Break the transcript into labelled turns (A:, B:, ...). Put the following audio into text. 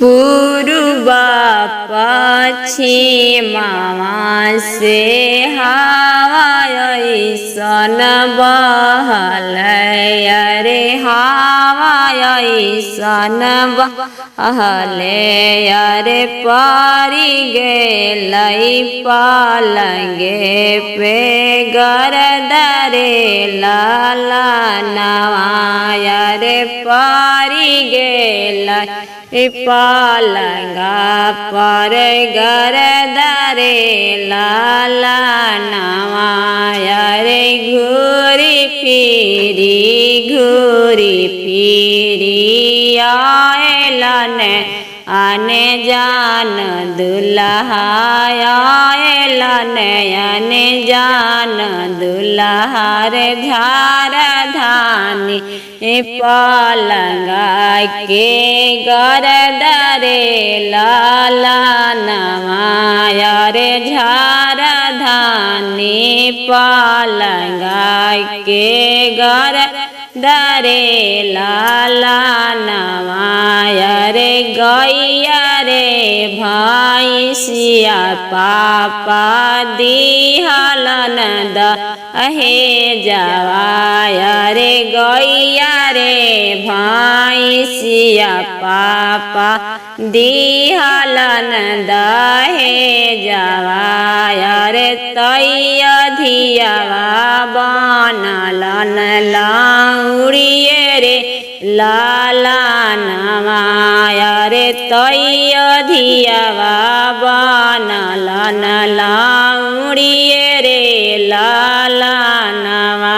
A: पूर्वा पश्चिमा से हवा ऐसन बहलै अरे हवा ऐसन बहलै अरे परी गेलै पलंगे पे गरदरे ललनवा अरे परी गेलै पलंगा पर गरदरे ललनवा अरे घूरी फिरी आएलन आने जान दुल्हा आएलन आने जान दुल्हा रे झार धानी पलंगा के गरदरे ललनवा अरे झार धानी पलंगा के गरदरे ललनवा अरे गैया रे भैंसिया पापा दिहलन दहेजवा अरे गैया रे भैंसिया पापा दिहलन दहेजवा अरे तैया धियावा बनलन लाउड़िए रे ललनवा अरे तैया धियावा बनलन लाउड़िए रे ललनवा।